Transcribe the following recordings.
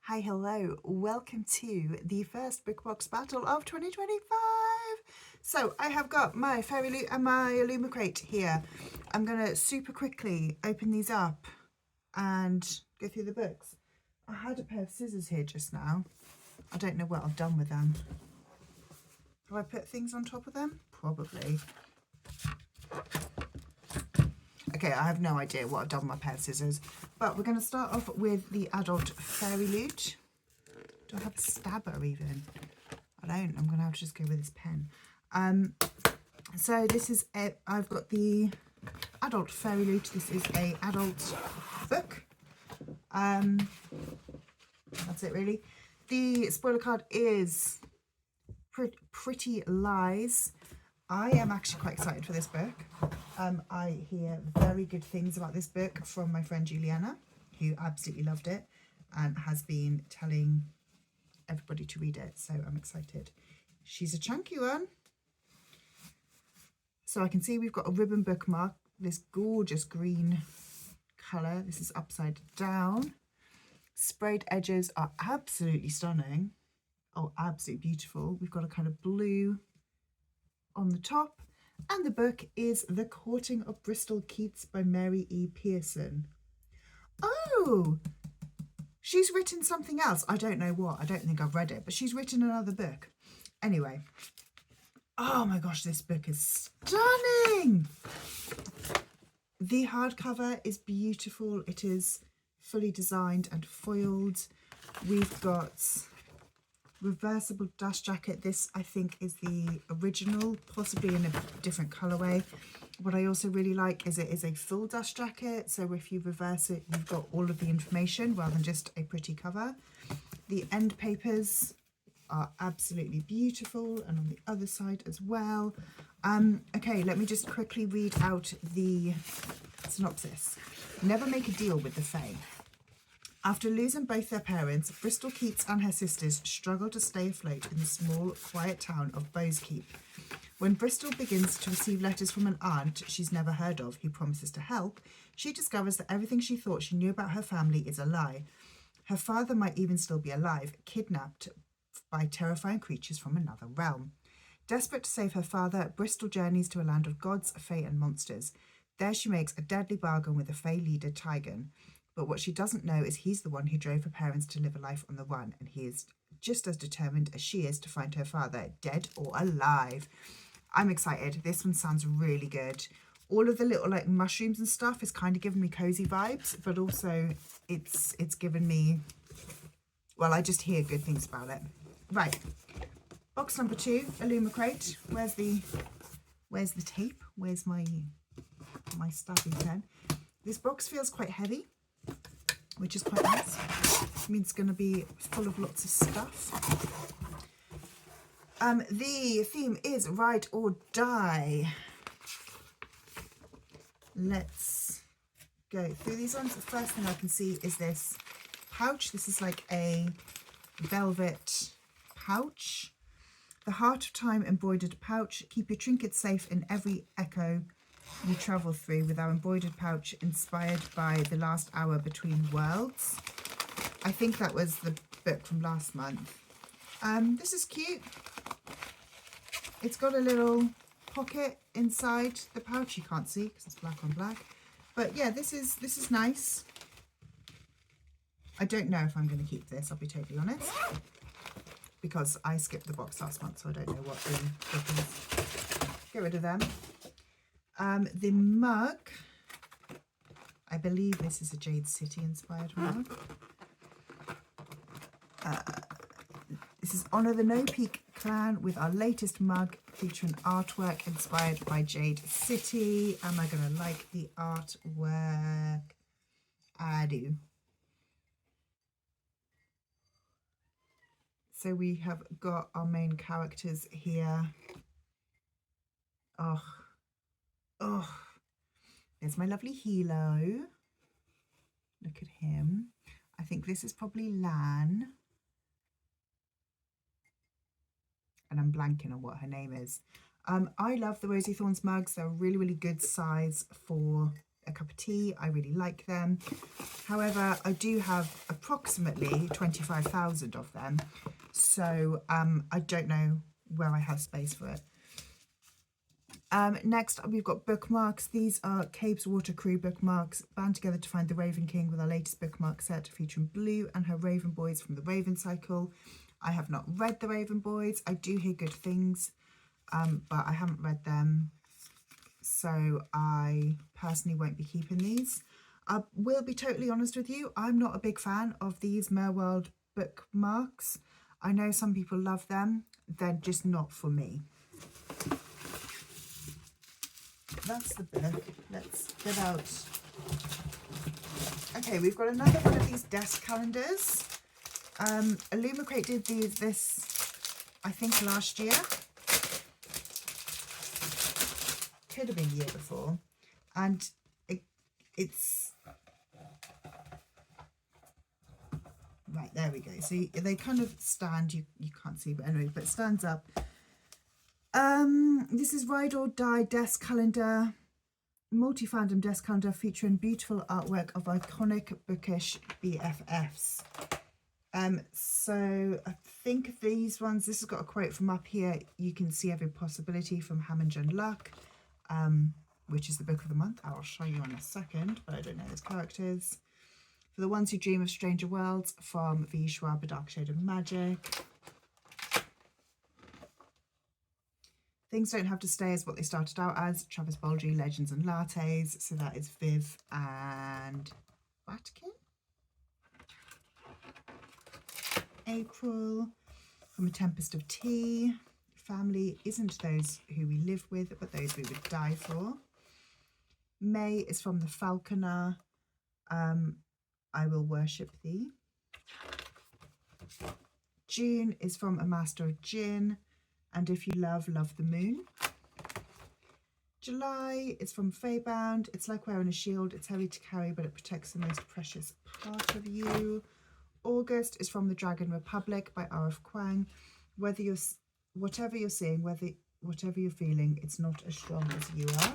Hi, hello, welcome to the first Big Box Battle of 2025. So I have got my Fairy Loot and my Illuma crate here. I'm going to super quickly open these up and go through the books. I had a pair of scissors here just now. I don't know what I've done with them. Have I put things on top of them? Probably. Okay, I have no idea what I've done with my pair of scissors. But we're going to start off with the adult Fairy Loot. Do I have a stabber even? I don't. I'm going to have to just go with this pen. So this is I've got the adult Fairy Loot. This is a adult book. That's it really. The spoiler card is Pretty Lies. I am actually quite excited for this book. I hear very good things about this book from my friend Juliana, who absolutely loved it and has been telling everybody to read it, so I'm excited. She's a chunky one. So I can see we've got a ribbon bookmark, this gorgeous green colour. This is upside down. Sprayed edges are absolutely stunning. Oh, absolutely beautiful. We've got a kind of blue on the top. And the book is The Courting of Bristol Keats by Mary E. Pearson. Oh, she's written something else. I don't know what. I don't think I've read it, but she's written another book. Anyway. Oh my gosh, this book is stunning. The hardcover is beautiful. It is fully designed and foiled. We've got reversible dust jacket. This I think is the original, possibly in a different colorway. What I also really like is it is a full dust jacket, so if you reverse it you've got all of the information rather than just a pretty cover. The end papers are absolutely beautiful, and on the other side as well. Okay, let me just quickly read out the synopsis. Never make a deal with the Fae. After losing both their parents, Bristol Keats and her sisters struggle to stay afloat in the small, quiet town of Bowskeep. When Bristol begins to receive letters from an aunt she's never heard of who promises to help, she discovers that everything she thought she knew about her family is a lie. Her father might even still be alive, kidnapped by terrifying creatures from another realm. Desperate to save her father, Bristol journeys to a land of gods, fae and monsters. There she makes a deadly bargain with the fae leader, Tygon. But what she doesn't know is he's the one who drove her parents to live a life on the run, and he is just as determined as she is to find her father, dead or alive. I'm excited. This one sounds really good. All of the little like mushrooms and stuff is kind of giving me cozy vibes, but also it's given me, well, I just hear good things about it. Right, box number 2, Illuma crate. Where's the tape? Where's my stabby pen? This box feels quite heavy, which is quite nice. It means it's going to be full of lots of stuff. The theme is Ride or Die. Let's go through these ones. The first thing I can see is this pouch. This is like a velvet pouch. The Heart of Time embroidered pouch. Keep your trinkets safe in every echo you travel through with our embroidered pouch inspired by The Last Hour Between Worlds. I think that was the book from last month. This is cute. It's got a little pocket inside the pouch. You can't see because it's black on black. But yeah, this is nice. I don't know if I'm going to keep this, I'll be totally honest, because I skipped the box last month, so I don't know what the book is. Get rid of them. The mug, I believe this is a Jade City inspired mug. This is Honour the No Peak clan with our latest mug featuring artwork inspired by Jade City. Am I going to like the artwork? I do. So we have got our main characters here. Oh, there's my lovely Hilo. Look at him. I think this is probably Lan. And I'm blanking on what her name is. I love the Rosie Thorns mugs. They're a really, really good size for a cup of tea. I really like them. However, I do have approximately 25,000 of them. So I don't know where I have space for it. Next up, we've got bookmarks. These are Cabe's Water Crew bookmarks, bound together to find the Raven King with our latest bookmark set featuring Blue and her Raven Boys from the Raven Cycle. I have not read the Raven Boys. I do hear good things, but I haven't read them. So I personally won't be keeping these. I will be totally honest with you. I'm not a big fan of these Merworld bookmarks. I know some people love them. They're just not for me. That's the book. Let's get out. Okay, we've got another one of these desk calendars. Illumicrate did this, I think, last year. Could have been the year before. And it's... Right, there we go. So they kind of stand, you can't see, but anyway, but it stands up. This is Ride or Die desk calendar, multi-fandom desk calendar featuring beautiful artwork of iconic bookish BFFs. So I think these ones, this has got a quote from up here. You can see every possibility from Hammond and Luck, which is the book of the month. I'll show you in a second, but I don't know those characters. For the ones who dream of stranger worlds, from V. Schwab, A Dark Shade of Magic. Things don't have to stay as what they started out as. Travis Baldry, Legends and Lattes. So that is Viv and Vatican. April, from A Tempest of Tea. Family isn't those who we live with, but those we would die for. May is from The Falconer. I Will Worship Thee. June is from A Master of Gin. And If You Love, Love the Moon. July is from Feybound. It's like wearing a shield. It's heavy to carry, but it protects the most precious part of you. August is from The Dragon Republic by R.F. Kuang. Whatever you're seeing, whatever you're feeling, it's not as strong as you are.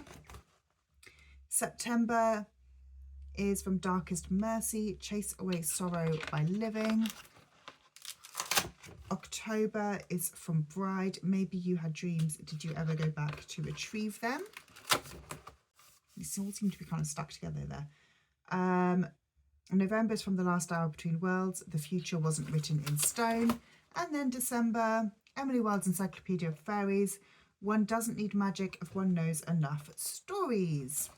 September is from Darkest Mercy. Chase Away Sorrow by Living. October is from Bride. Maybe You Had Dreams. Did you ever go back to retrieve them? These all seem to be kind of stuck together there. November is from The Last Hour Between Worlds. The Future Wasn't Written in Stone. And then December, Emily Wilde's Encyclopedia of Fairies. One doesn't need magic if one knows enough stories.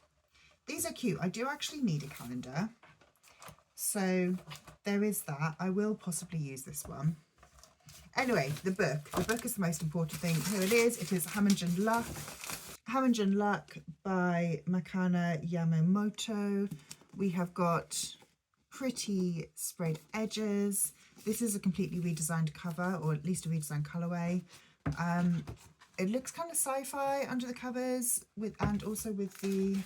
These are cute. I do actually need a calendar. So there is that. I will possibly use this one. Anyway, the book. The book is the most important thing. Here it is. It is Hammond and Luck. Hammond and Luck by Makana Yamamoto. We have got pretty sprayed edges. This is a completely redesigned cover, or at least a redesigned colourway. It looks kind of sci-fi under the covers, and also with the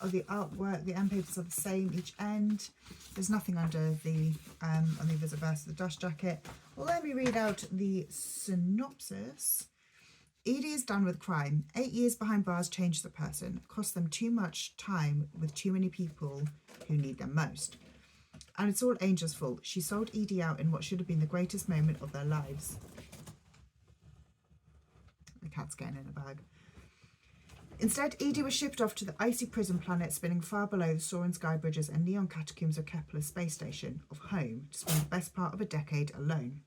artwork. The end papers are the same each end. There's nothing under the on the vice versa, the dust jacket. Well, let me read out the synopsis. Edie is done with crime. 8 years behind bars changed the person. Cost them too much time with too many people who need them most. And it's all Angel's fault. She sold Edie out in what should have been the greatest moment of their lives. The cat's getting in a bag. Instead, Edie was shipped off to the icy prison planet spinning far below the soaring sky bridges and neon catacombs of Kepler's space station, of home, to spend the best part of a decade alone.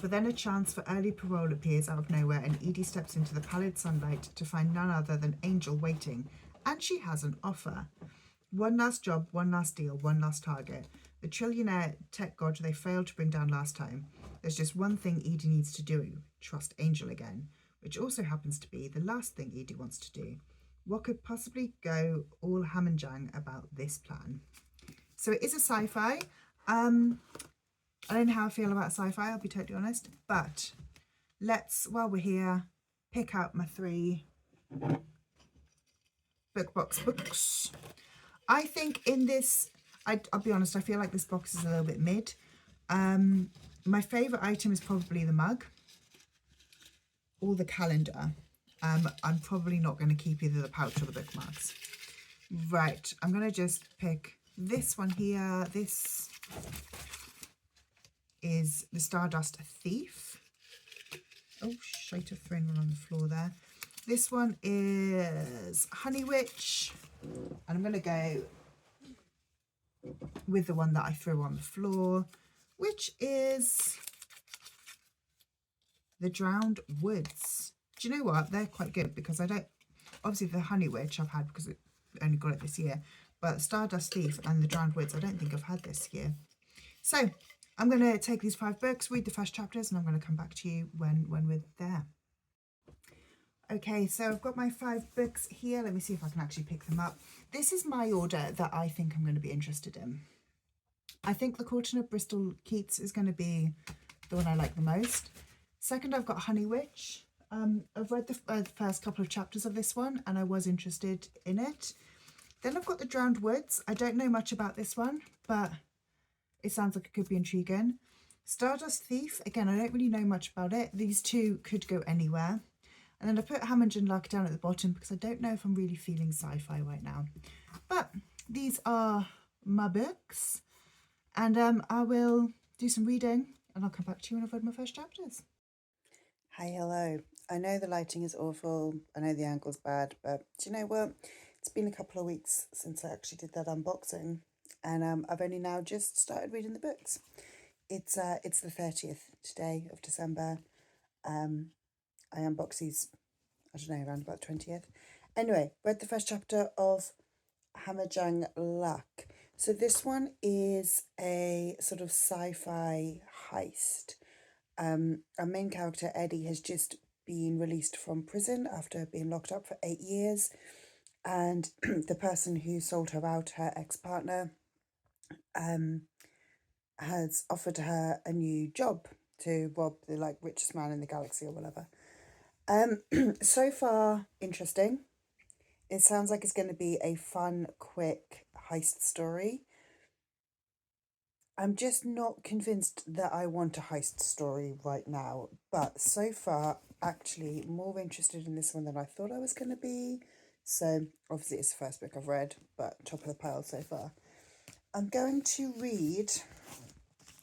But then a chance for early parole appears out of nowhere and Edie steps into the pallid sunlight to find none other than Angel waiting. And she has an offer. One last job, one last deal, one last target. The trillionaire tech god they failed to bring down last time. There's just one thing Edie needs to do. Trust Angel again. Which also happens to be the last thing Edie wants to do. What could possibly go all ham and jang about this plan? So it is a sci-fi. I don't know how I feel about sci-fi, I'll be totally honest. But let's, while we're here, pick out my 3 book box books. I think in this, I'll be honest, I feel like this box is a little bit mid. My favourite item is probably the mug. Or the calendar. I'm probably not going to keep either the pouch or the bookmarks. Right, I'm going to just pick this one here. This is the Stardust Thief. Oh, shite, I've thrown one on the floor there. This one is Honey Witch. And I'm going to go with the one that I threw on the floor, which is the Drowned Woods. Do you know what? They're quite good because I don't, obviously the Honey Witch I've had because I only got it this year, but Stardust Thief and the Drowned Woods I don't think I've had this year. So I'm going to take these 5 books, read the first chapters, and I'm going to come back to you when we're there. Okay, so I've got my 5 books here. Let me see if I can actually pick them up. This is my order that I think I'm going to be interested in. I think the Courtin of Bristol Keats is going to be the one I like the most. Second, I've got Honey Witch. I've read the first couple of chapters of this one and I was interested in it. Then I've got the Drowned Woods. I don't know much about this one, but it sounds like it could be intriguing. Stardust Thief. Again, I don't really know much about it. These two could go anywhere. And then I put Hammond and Luck down at the bottom because I don't know if I'm really feeling sci-fi right now. But these are my books. And I will do some reading and I'll come back to you when I've read my first chapters. Hi, hello. I know the lighting is awful. I know the angle's bad, but do you know what? It's been a couple of weeks since I actually did that unboxing, and I've only now just started reading the books. It's the 30th today of December. I unboxed these, I don't know, around about 20th. Anyway, read the first chapter of Hamajang Luck. So this one is a sort of sci-fi heist. Our main character, Eddie, has just been released from prison after being locked up for 8 years. And the person who sold her out, her ex-partner, has offered her a new job to rob the richest man in the galaxy or whatever. So far, interesting. It sounds like it's going to be a fun, quick heist story. I'm just not convinced that I want a heist story right now, but so far, actually more interested in this one than I thought I was going to be. So obviously it's the first book I've read, but top of the pile so far. I'm going to read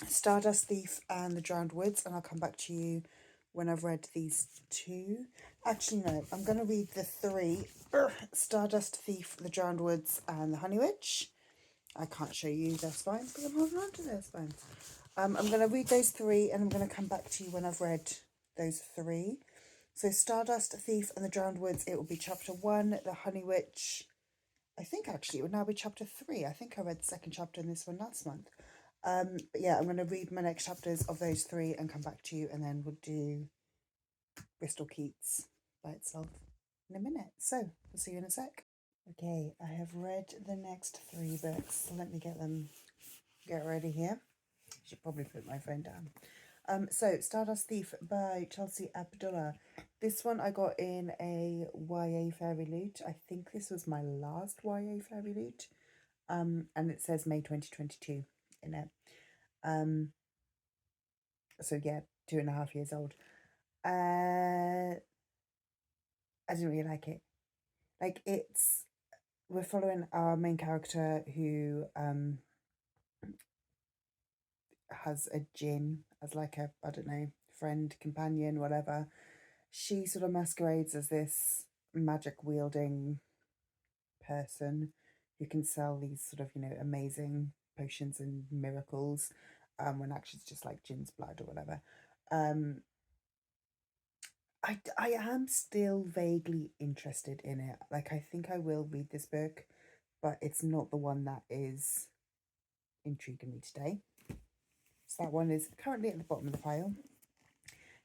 Stardust Thief and the Drowned Woods, and I'll come back to you when I've read these 2. Actually, no, I'm going to read the 3. Stardust Thief, the Drowned Woods, and the Honey Witch. I can't show you their spines because I'm holding on to their spines. I'm going to read those 3 and I'm going to come back to you when I've read those 3. So Stardust Thief and the Drowned Woods, it will be chapter 1. The Honey Witch, I think actually it would now be chapter 3. I think I read the second chapter in this one last month. But yeah, I'm going to read my next chapters of those 3 and come back to you, and then we'll do Bristol Keats by itself in a minute. So we'll see you in a sec. Okay, I have read the next 3 books. So let me get ready here. Should probably put my phone down. So Stardust Thief by Chelsea Abdullah. This one I got in a YA Fairy Loot. I think this was my last YA Fairy Loot. And it says May 2022 in it. So yeah, 2.5 years old. I didn't really like it. We're following our main character who has a djinn as like a, I don't know, friend, companion, whatever. She sort of masquerades as this magic wielding person who can sell these sort of, amazing potions and miracles, when actually it's just like jinn's blood or whatever. I am still vaguely interested in it. Like, I think I will read this book, but it's not the one that is intriguing me today. So that one is currently at the bottom of the pile.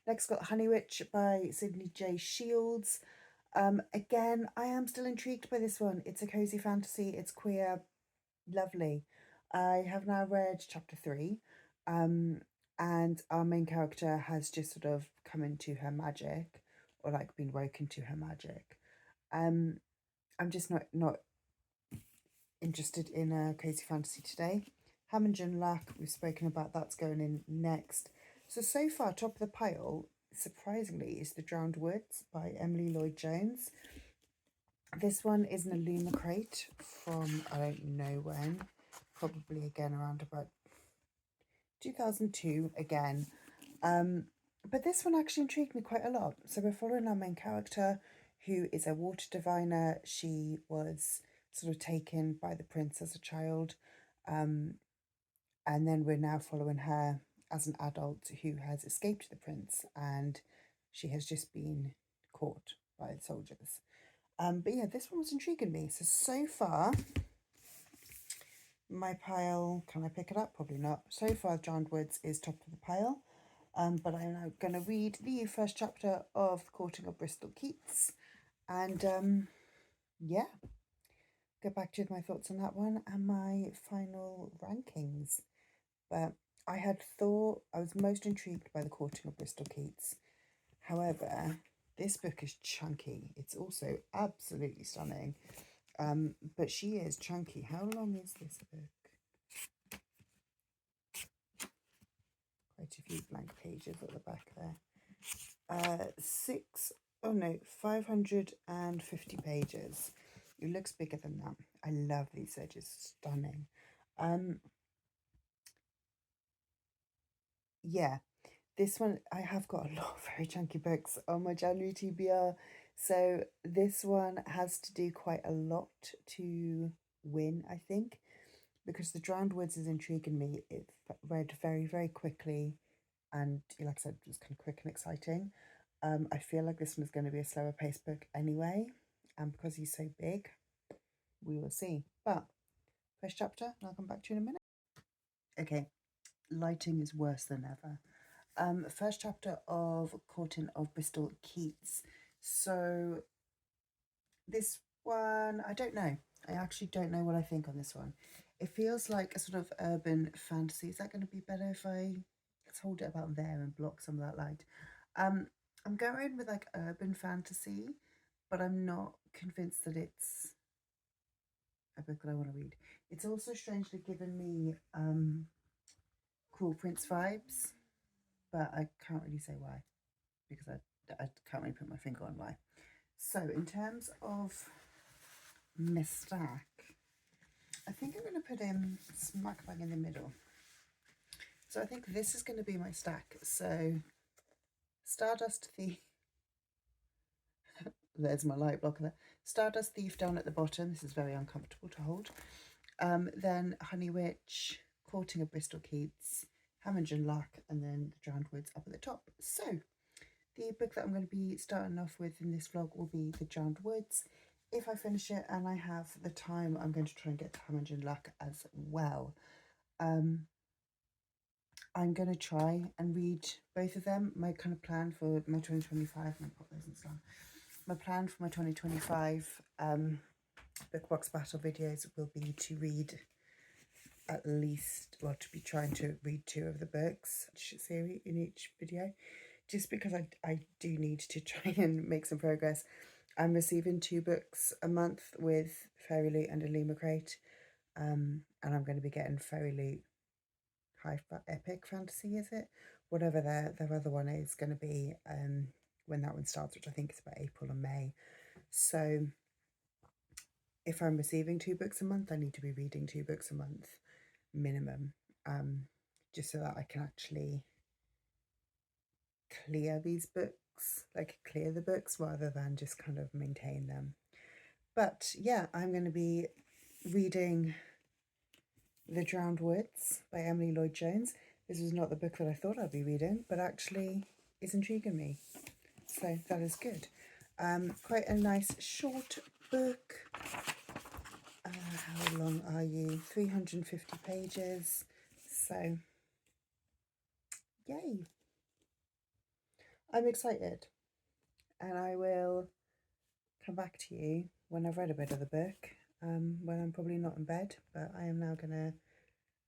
Next got Honey Witch by Sydney J. Shields. Again, I am still intrigued by this one. It's a cozy fantasy. It's queer. Lovely. I have now read chapter 3. And our main character has just sort of come into her magic, or like been woken to her magic. I'm just not interested in a cozy fantasy today. Hammond and Luck, we've spoken about, that's going in next. So far, top of the pile, surprisingly, is The Drowned Woods by Emily Lloyd-Jones. This one is an Illuma crate from I don't know when, probably again around about 2002 again. But this one actually intrigued me quite a lot. So we're following our main character, who is a water diviner. She was sort of taken by the prince as a child, and then we're now following her as an adult who has escaped the prince, and she has just been caught by the soldiers. But yeah, this one was intriguing me. So far, my pile, can I pick it up? Probably not. So far, Drowned Woods is top of the pile. But I'm now going to read the first chapter of The Courting of Bristol Keats. And yeah, get back to you with my thoughts on that one and my final rankings. But I had thought I was most intrigued by The Courting of Bristol Keats. However, this book is chunky. It's also absolutely stunning. But she is chunky. How long is this book? Quite a few blank pages at the back there. 550 pages. It looks bigger than that. I love these edges. Stunning. Yeah, this one, I have got a lot of very chunky books on my January TBR. So this one has to do quite a lot to win, I think, because The Drowned Woods is intriguing me. It read very, very quickly, and like I said, it was kind of quick and exciting. I feel like this one's going to be a slower paced book anyway, and because he's so big, we will see. But first chapter, and I'll come back to you in a minute. Okay, lighting is worse than ever. First chapter of Courting of Bristol Keats. So this one, I don't know. I actually don't know what I think on this one. It feels like a sort of urban fantasy. Is that going to be better if let's hold it about there and block some of that light? I'm going with like urban fantasy, but I'm not convinced that it's a book that I want to read. It's also strangely given me Cruel Prince vibes, but I can't really say why, because I can't really put my finger on why. So in terms of my stack, I think I'm going to put him smack bang in the middle. So I think this is going to be my stack. So Stardust Thief, there's my light blocker there. Stardust Thief down at the bottom. This is very uncomfortable to hold. Then Honey Witch, Courting of Bristol Keats, Hamingen Luck, and then The Drowned Woods up at the top. So the book that I'm going to be starting off with in this vlog will be The Drowned Woods. If I finish it and I have the time, I'm going to try and get to Hamingen Luck as well. I'm going to try and read both of them. My kind of plan for my 2025, my plan for my 2025 book box battle videos will be to read at least, well, to be trying to read 2 of the books series in each video, just because I do need to try and make some progress. I'm receiving 2 books a month with Fairy Loot and Illuma Crate, and I'm going to be getting Fairy Loot Epic Fantasy, is it? Whatever their other one is going to be when that one starts, which I think is about April and May. So if I'm receiving 2 books a month, I need to be reading 2 books a month minimum, just so that I can actually clear these books, like clear the books rather than just kind of maintain them. But yeah, I'm going to be reading The Drowned Woods by Emily Lloyd-Jones. This was not the book that I thought I'd be reading, but actually is intriguing me, so that is good. Quite a nice short book. How long are you? 350 pages. So yay, I'm excited, and I will come back to you when I've read a bit of the book, when I'm probably not in bed, but I am now going to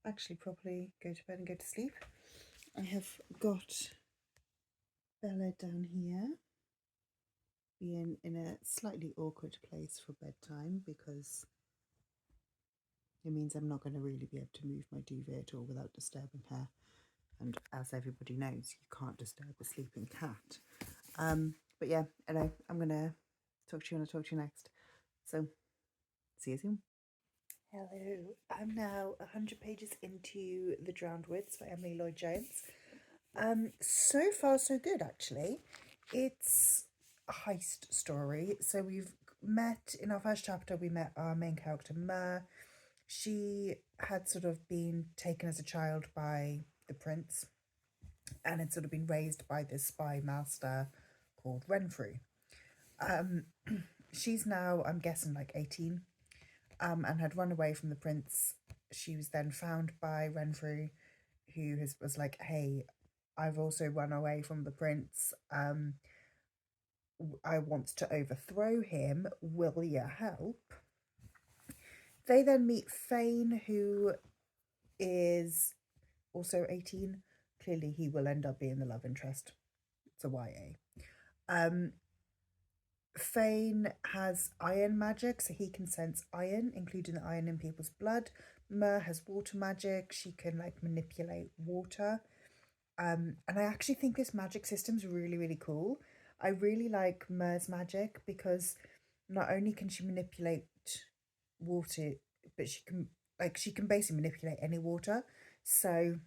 actually properly go to bed and go to sleep. I have got Bella down here, being in a slightly awkward place for bedtime, because it means I'm not going to really be able to move my duvet at all without disturbing her. And as everybody knows, you can't disturb a sleeping cat. But yeah, anyway, I'm going to talk to you when I talk to you next. So see you soon. Hello, I'm now 100 pages into The Drowned Woods by Emily Lloyd Jones. So far so good, actually. It's a heist story. So we've met, in our first chapter, we met our main character, Mer. She had sort of been taken as a child by the prince and had sort of been raised by this spy master called Renfrew. She's now, I'm guessing, like 18, and had run away from the prince. She was then found by Renfrew, who was like, hey, I've also run away from the prince. I want to overthrow him. Will you help? They then meet Fane, who is also 18. Clearly, he will end up being the love interest. It's a YA. Fane has iron magic, so he can sense iron, including the iron in people's blood. Mer has water magic. She can like manipulate water. And I actually think this magic system's really, really cool. I really like Mer's magic because not only can she manipulate water, but she can basically manipulate any water. So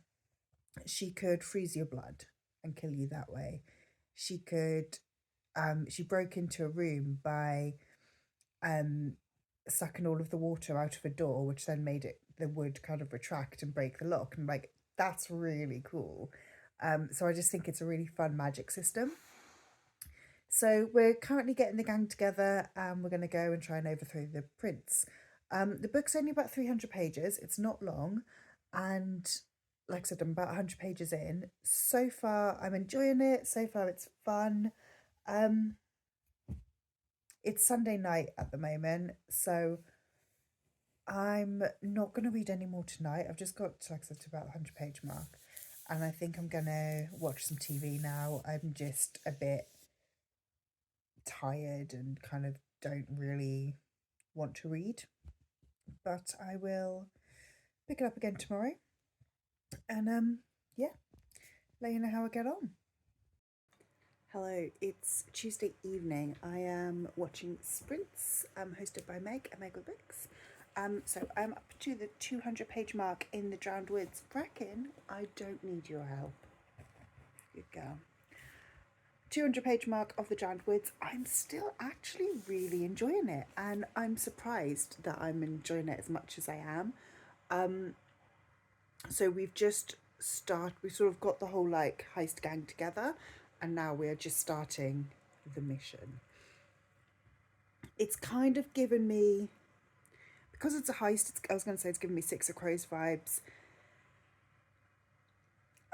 she could freeze your blood and kill you that way. She could she broke into a room by sucking all of the water out of a door, which then made the wood kind of retract and break the lock. And like, that's really cool. So I just think it's a really fun magic system. So we're currently getting the gang together and we're going to go and try and overthrow the prince. The book's only about 300 pages. It's not long. And like I said, I'm about 100 pages in. So far, I'm enjoying it. So far, it's fun. It's Sunday night at the moment, so I'm not going to read any more tonight. I've just got, like I said, to about the 100-page mark. And I think I'm going to watch some TV now. I'm just a bit tired and kind of don't really want to read. But I will pick it up again tomorrow. And yeah, let you know how I get on. Hello, it's Tuesday evening. I am watching Sprints, hosted by Meg at Meg with Books. So I'm up to the 200-page mark in The Drowned Woods. Bracken, I don't need your help. Good girl. 200-page mark of The Drowned Woods. I'm still actually really enjoying it, and I'm surprised that I'm enjoying it as much as I am. So we've sort of got the whole like heist gang together, and now we're just starting the mission. It's kind of given me, because it's a heist, I was going to say it's given me Six of Crows vibes.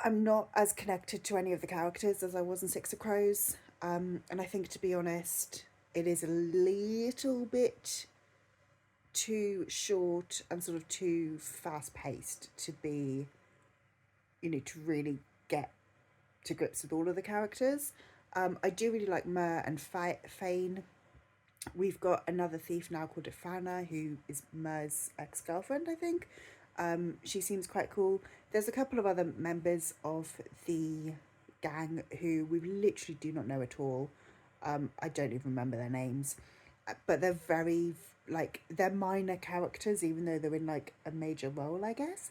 I'm not as connected to any of the characters as I was in Six of Crows. And I think, to be honest, it is a little bit too short and sort of too fast-paced to be, to really get to grips with all of the characters. I do really like Mer and Fane. We've got another thief now called Ifana, who is Mer's ex-girlfriend, I think. She seems quite cool. There's a couple of other members of the gang who we literally do not know at all. I don't even remember their names. But they're very, they're minor characters, even though they're in, a major role, I guess.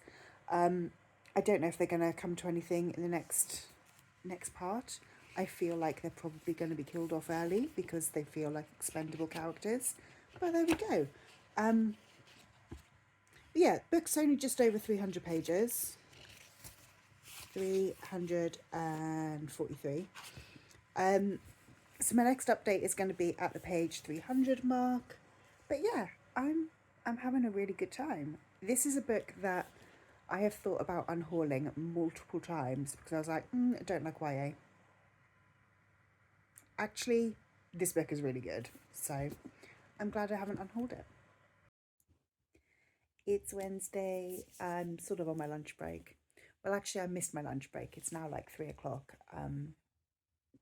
I don't know if they're going to come to anything in the next part. I feel like they're probably going to be killed off early because they feel like expendable characters. But there we go. Yeah, book's only just over 300 pages. 343. So my next update is going to be at the page 300 mark. But yeah, I'm having a really good time. This is a book that I have thought about unhauling multiple times because I was like, I don't like YA. Actually, this book is really good, so I'm glad I haven't unhauled it. It's Wednesday. I'm sort of on my lunch break. Well, actually, I missed my lunch break. It's now like 3 o'clock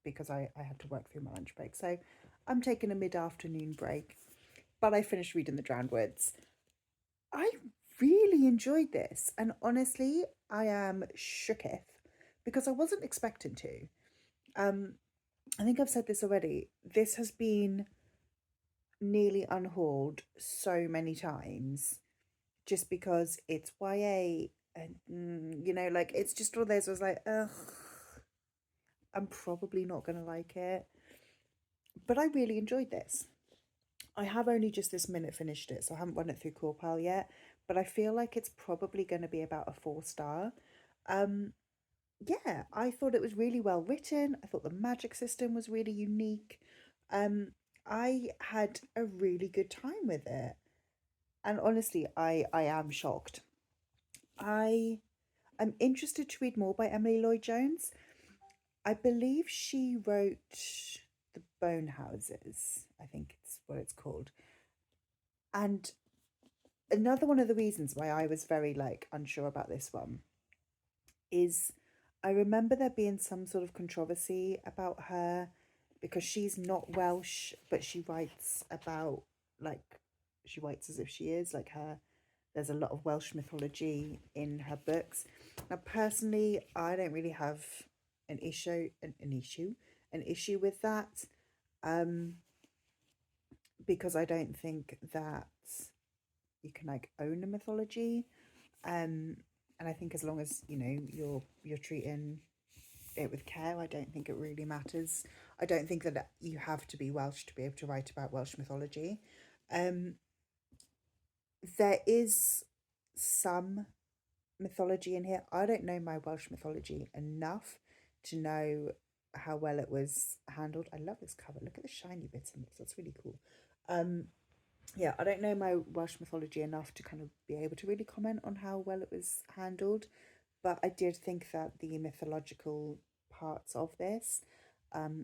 because I had to work through my lunch break. So I'm taking a mid-afternoon break, but I finished reading The Drowned Woods. I really enjoyed this, and honestly, I am shooketh because I wasn't expecting to. I think I've said this already. This has been nearly unhauled so many times just because it's YA and like it's just all those. I was like, ugh, I'm probably not gonna like it, but I really enjoyed this. I have only just this minute finished it, so I haven't run it through Corpal yet, but I feel like it's probably going to be about a 4 star. Um, yeah, I thought it was really well written. I thought the magic system was really unique. Um, I had a really good time with it. And honestly, I am shocked. I am interested to read more by Emily Lloyd Jones. I believe she wrote The Bone Houses, I think it's what it's called. And another one of the reasons why I was very like unsure about this one is I remember there being some sort of controversy about her because she's not Welsh, but she writes about like she writes as if she is like her. There's a lot of Welsh mythology in her books. Now, personally, I don't really have an issue with that, um, because I don't think that you can like own a mythology. And I think as long as you're treating it with care, I don't think it really matters. I don't think that you have to be Welsh to be able to write about Welsh mythology. Um, there is some mythology in here. I don't know my Welsh mythology enough to know how well it was handled. I love this cover. Look at the shiny bits in this. That's really cool. Yeah, I don't know my Welsh mythology enough to kind of be able to really comment on how well it was handled, but I did think that the mythological parts of this,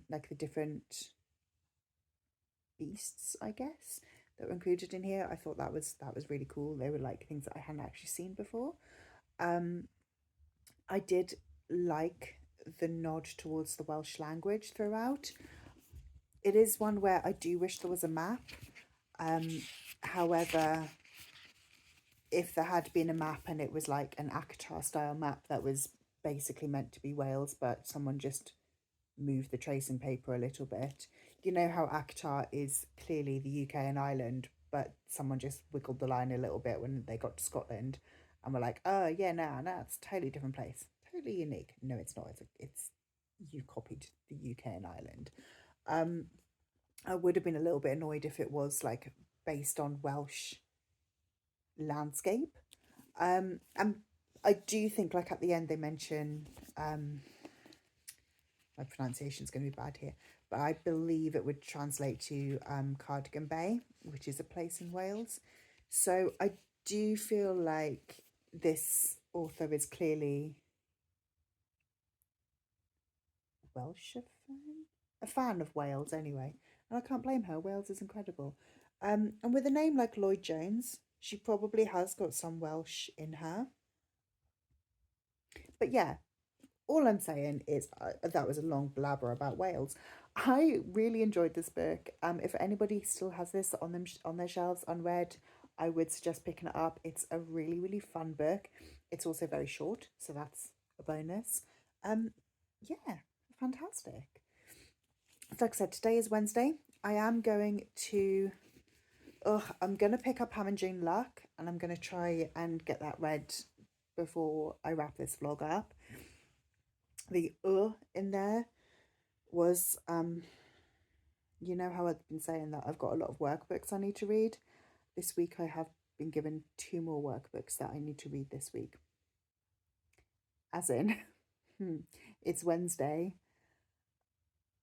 like the different beasts, I guess, that were included in here, I thought that was really cool. They were like things that I hadn't actually seen before. Um, I did like the nod towards the Welsh language throughout. It is one where I do wish there was a map. However, if there had been a map and it was like an ACOTAR style map that was basically meant to be Wales, but someone just moved the tracing paper a little bit. You know how ACOTAR is clearly the UK and Ireland, but someone just wiggled the line a little bit when they got to Scotland, and we're like, oh yeah, no, it's a totally different place, totally unique. No, it's not. It's you copied the UK and Ireland. I would have been a little bit annoyed if it was like based on Welsh landscape. And I do think like at the end they mention my pronunciation is going to be bad here, but I believe it would translate to Cardigan Bay, which is a place in Wales. So I do feel like this author is clearly Welsh a fan of Wales anyway, and I can't blame her. Wales is incredible. And with a name like Lloyd Jones, she probably has got some Welsh in her. But yeah, all I'm saying is that was a long blabber about Wales. I really enjoyed this book. If anybody still has this on their shelves unread, I would suggest picking it up. It's a really really fun book. It's also very short, so that's a bonus. Yeah, fantastic. Like I said, today is Wednesday. I am going to. I'm gonna pick up Ham and Jane Luck, and I'm gonna try and get that read before I wrap this vlog up. The in there was you know how I've been saying that I've got a lot of workbooks I need to read. This week I have been given 2 more workbooks that I need to read this week. As in, it's Wednesday.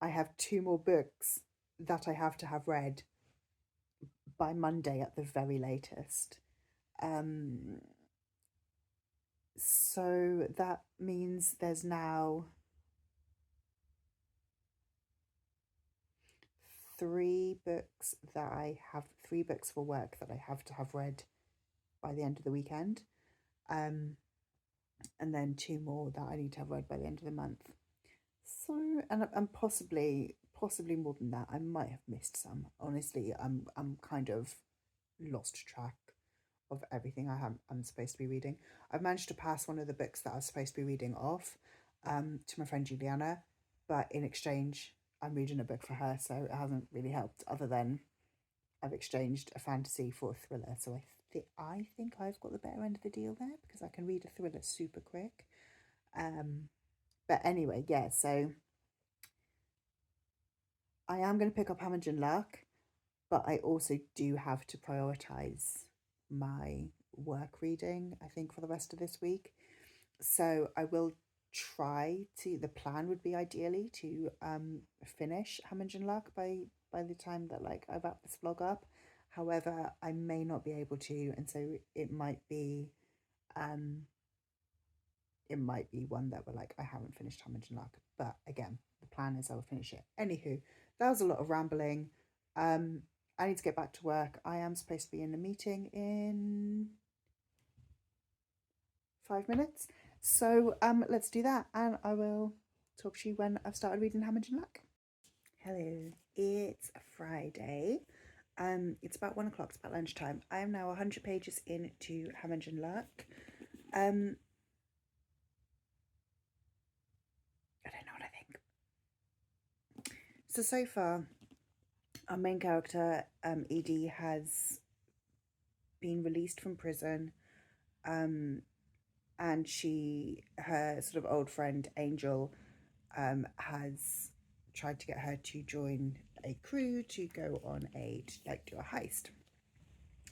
I have 2 more books that I have to have read by Monday at the very latest. So that means there's now 3 books that I have 3 books for work that I have to have read by the end of the weekend, and then 2 more that I need to have read by the end of the month. So and possibly more than that. I might have missed some. Honestly, I'm kind of lost track of everything I'm supposed to be reading. I've managed to pass one of the books that I was supposed to be reading off to my friend Juliana, but in exchange I'm reading a book for her, so it hasn't really helped other than I've exchanged a fantasy for a thriller. So I think I've got the better end of the deal there because I can read a thriller super quick. But anyway, yeah, so I am going to pick up Hamilton Luck, but I also do have to prioritise my work reading, I think, for the rest of this week. So I will try to, the plan would be ideally to finish Hamilton Luck by the time that like I wrap this vlog up. However, I may not be able to, and so it might be one that we're like, I haven't finished Hamilton Luck. But again, the plan is I will finish it. Anywho, that was a lot of rambling. I need to get back to work. I am supposed to be in a meeting in 5 minutes. So let's do that, and I will talk to you when I've started reading Hamilton Luck. Hello, it's Friday. It's about 1 o'clock, it's about lunchtime. I am now 100 pages into Hamilton Luck. I don't know what I think. So far, our main character, Edie, has been released from prison. And her sort of old friend, Angel, has tried to get her to join a crew to go on do a heist.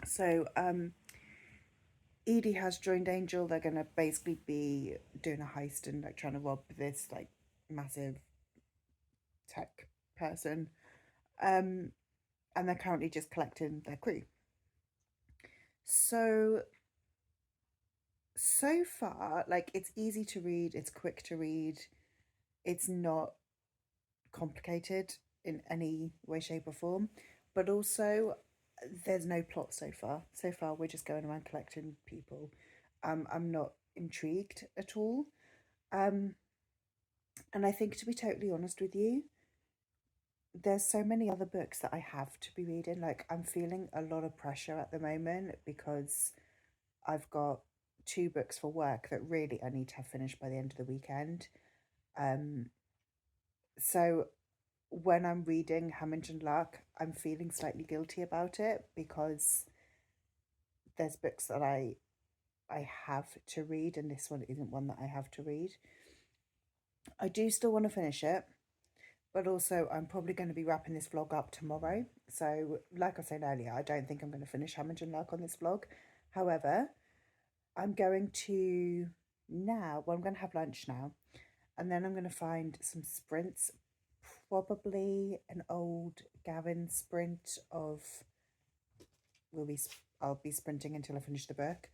So Edie has joined Angel. They're going to basically be doing a heist and like trying to rob this like massive tech person. And they're currently just collecting their crew. So far, like, it's easy to read, it's quick to read, it's not complicated in any way, shape, or form, but also there's no plot so far. So far, we're just going around collecting people. I'm not intrigued at all. And I think, to be totally honest with you, there's so many other books that I have to be reading. Like, I'm feeling a lot of pressure at the moment because I've got 2 books for work that really I need to have finished by the end of the weekend. So when I'm reading Hamilton Luck, I'm feeling slightly guilty about it because there's books that I have to read, and this one isn't one that I have to read. I do still want to finish it, but also I'm probably going to be wrapping this vlog up tomorrow. So like I said earlier, I don't think I'm going to finish Hamilton Luck on this vlog. However, I'm going to I'm going to have lunch now, and then I'm going to find some sprints, probably an old Gavin sprint of, I'll be sprinting until I finish the book.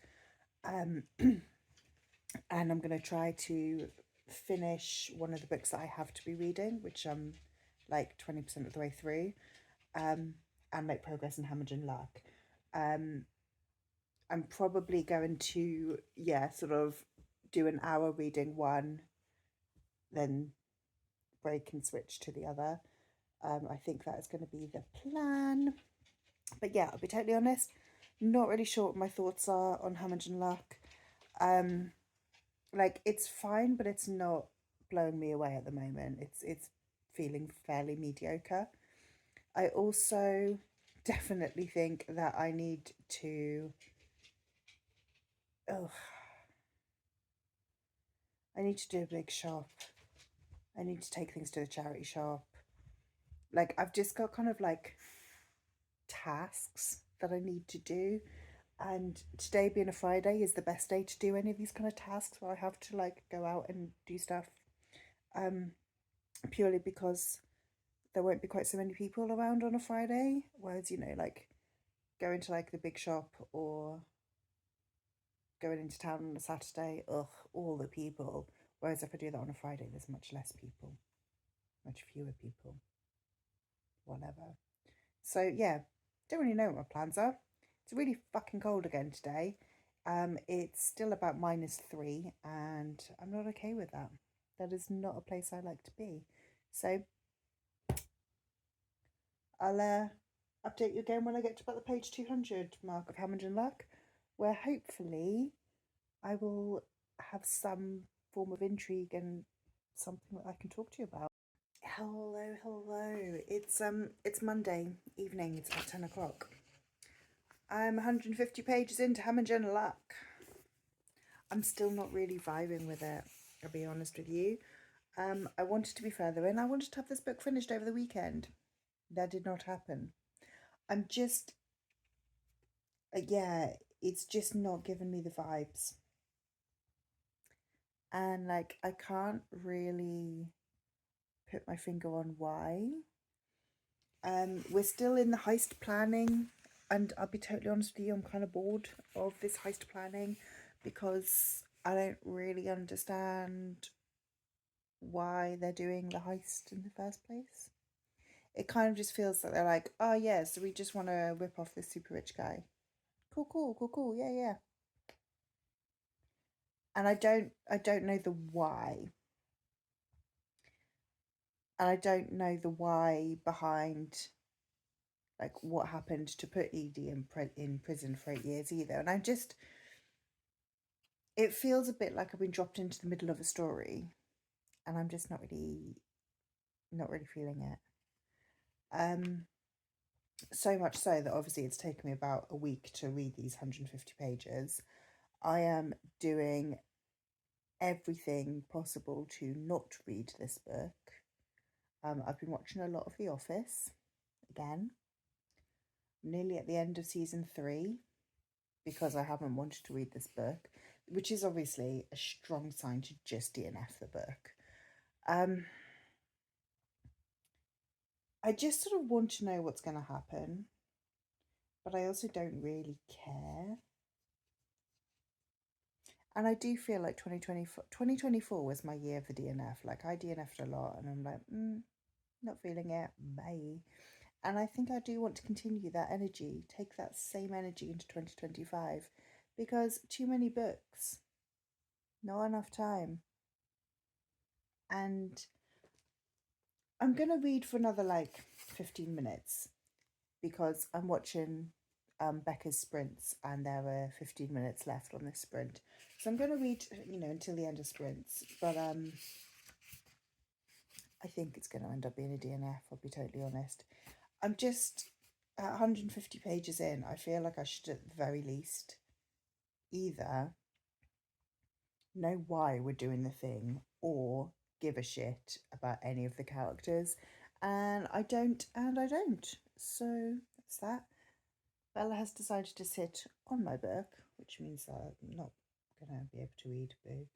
And I'm going to try to finish one of the books that I have to be reading, which I'm like 20% of the way through, and make progress in Hamilton Luck. I'm probably going to, sort of do an hour reading one, then break and switch to the other. I think that is going to be the plan. But yeah, I'll be totally honest, not really sure what my thoughts are on Hamilton Luck. Like, it's fine, but it's not blowing me away at the moment. It's feeling fairly mediocre. I also definitely think that I need to do a big shop. I need to take things to the charity shop. Like, I've just got kind of like tasks that I need to do, and today being a Friday is the best day to do any of these kind of tasks where I have to like go out and do stuff, purely because there won't be quite so many people around on a Friday, whereas, like going to like the big shop or going into town on a Saturday, all the people. Whereas if I do that on a Friday, there's much less people, much fewer people, whatever. So yeah, don't really know what my plans are. It's really fucking cold again today. It's still about -3, and I'm not okay with that. That is not a place I like to be. So I'll update you again when I get to about the page 200 mark of Hamilton Luck, where hopefully I will have some form of intrigue and something that I can talk to you about. Hello. It's Monday evening. It's about 10 o'clock. I'm 150 pages into Ham and Jenna Luck. I'm still not really vibing with it, I'll be honest with you. I wanted to be further in. I wanted to have this book finished over the weekend. That did not happen. I'm just, yeah, it's just not giving me the vibes. And like, I can't really put my finger on why. We're still in the heist planning, and I'll be totally honest with you, I'm kind of bored of this heist planning because I don't really understand why they're doing the heist in the first place. It kind of just feels like they're like, oh yeah, so we just want to rip off this super rich guy. Cool, yeah. And I don't know the why. And I don't know the why behind like what happened to put Edie in prison for 8 years either. And it feels a bit like I've been dropped into the middle of a story, and I'm just not really feeling it. So much so that obviously it's taken me about a week to read these 150 pages. I am doing everything possible to not read this book. I've been watching a lot of The Office again. I'm nearly at the end of season 3 because I haven't wanted to read this book, which is obviously a strong sign to just DNF the book. I just sort of want to know what's going to happen, but I also don't really care. And I do feel like 2024 was my year for DNF. Like, I DNF'd a lot, and I'm like, not feeling it, bye. And I think I do want to continue that energy, take that same energy into 2025, because too many books, not enough time. And I'm going to read for another like 15 minutes because I'm watching Becca's sprints and there are 15 minutes left on this sprint. So I'm going to read, until the end of sprints. But I think it's going to end up being a DNF, I'll be totally honest. I'm just at 150 pages in. I feel like I should at the very least either know why we're doing the thing or give a shit about any of the characters. And I don't. So that's that. Bella has decided to sit on my book, which means that I'm not going to be able to read, boo.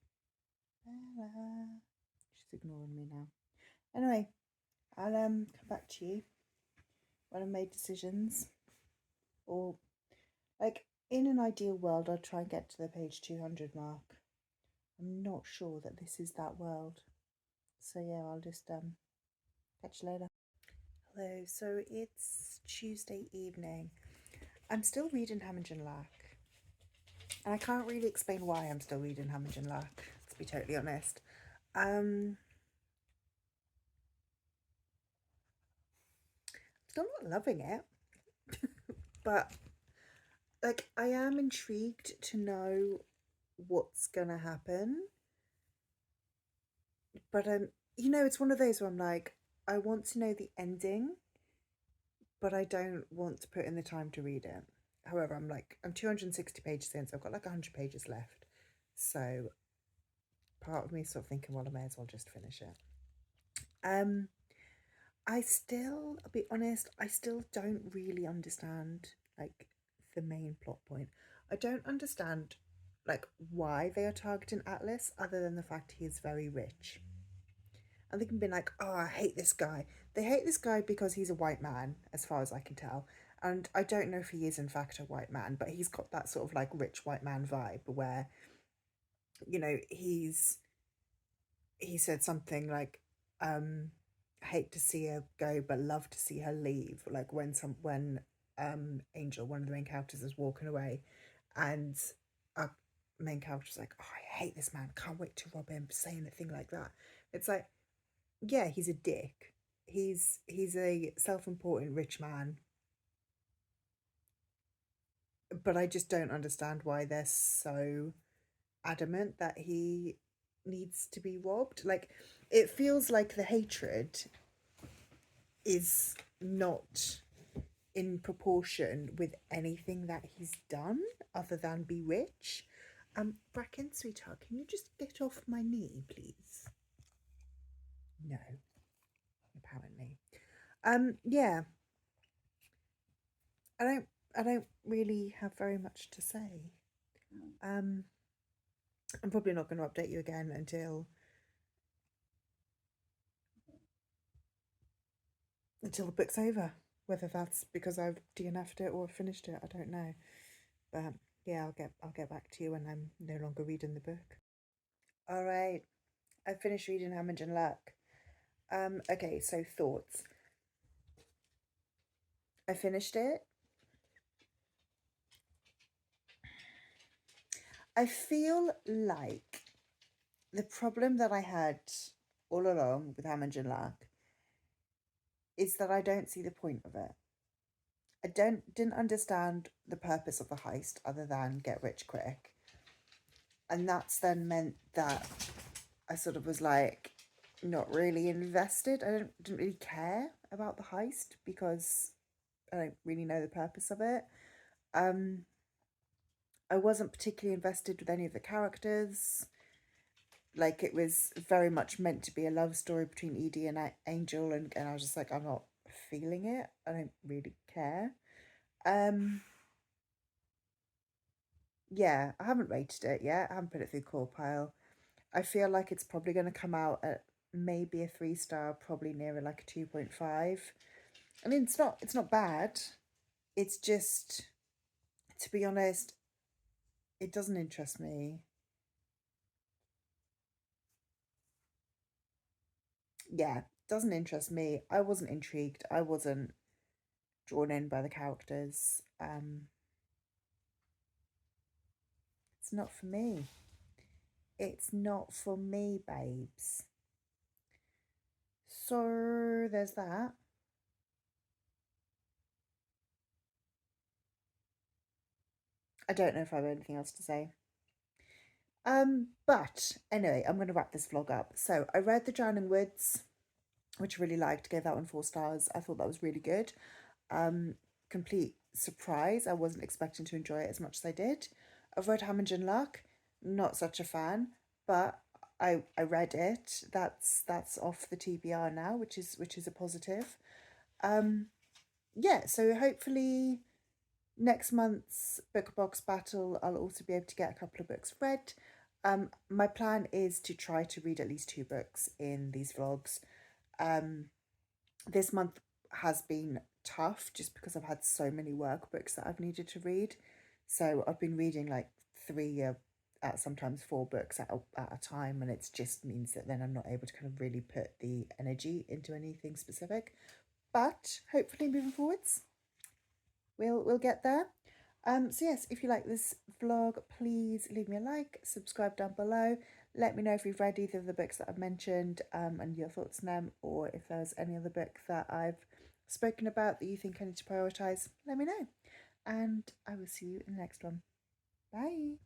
Bella. She's ignoring me now. Anyway, I'll come back to you when I've made decisions. Or, like, in an ideal world, I'd try and get to the page 200 mark. I'm not sure that this is that world. So yeah, I'll just catch you later. Hello, so it's Tuesday evening. I'm still reading Ham and Jenna Luck. And I can't really explain why I'm still reading Ham and Jenna Luck, to be totally honest. Still not loving it. But like, I am intrigued to know what's gonna happen. But it's one of those where I'm like, I want to know the ending, but I don't want to put in the time to read it. However, I'm 260 pages in, so I've got like 100 pages left. So part of me is sort of thinking, well, I may as well just finish it. I'll be honest, I still don't really understand like the main plot point. I don't understand like why they are targeting Atlas other than the fact he is very rich. And they can be like, oh, I hate this guy. They hate this guy because he's a white man, as far as I can tell. And I don't know if he is in fact a white man, but he's got that sort of like rich white man vibe where, he said something like, hate to see her go, but love to see her leave. Like when Angel, one of the main characters, is walking away, and our main character's like, oh, I hate this man, can't wait to rob him, saying a thing like that. It's like, yeah, he's a dick. He's a self-important rich man. But I just don't understand why they're so adamant that he needs to be robbed. Like, it feels like the hatred is not in proportion with anything that he's done other than be rich. Bracken, sweetheart, can you just get off my knee, please? No, apparently. Yeah. I don't really have very much to say. I'm probably not going to update you again until the book's over. Whether that's because I've DNF'd it or finished it, I don't know. But yeah, I'll get back to you when I'm no longer reading the book. All right, I finished reading Hammond and Luck. Okay, so thoughts. I finished it. I feel like the problem that I had all along with Hammond and Luck is that I don't see the point of it. I didn't understand the purpose of the heist other than get rich quick. And that's then meant that I sort of was like not really invested. I didn't really care about the heist because I don't really know the purpose of it. I wasn't particularly invested with any of the characters. Like, it was very much meant to be a love story between Edie and Angel, and I was just like, I'm not feeling it. I don't really care. Yeah, I haven't rated it yet. I haven't put it through Core Pile. I feel like it's probably going to come out at maybe a 3-star, probably nearer like a 2.5. I mean, it's not bad. It's just, to be honest, it doesn't interest me. Yeah, doesn't interest me. I wasn't intrigued. I wasn't drawn in by the characters. It's not for me. It's not for me, babes. So there's that. I don't know if I have anything else to say. But anyway, I'm going to wrap this vlog up. So I read The Drowning Woods, which I really liked. Gave that one 4 stars. I thought that was really good. Complete surprise. I wasn't expecting to enjoy it as much as I did. I've read Hammond and Luck. Not such a fan, but I read it. That's off the TBR now, which is a positive. Yeah, so hopefully next month's book box battle I'll also be able to get a couple of books read. My plan is to try to read at least 2 books in these vlogs. This month has been tough just because I've had so many workbooks that I've needed to read. So I've been reading like 3 sometimes 4 books at a time, and it just means that then I'm not able to kind of really put the energy into anything specific. But hopefully moving forwards, we'll get there. So yes, if you like this vlog, please leave me a like, subscribe down below. Let me know if you've read either of the books that I've mentioned and your thoughts on them, or if there's any other book that I've spoken about that you think I need to prioritise, let me know. And I will see you in the next one. Bye.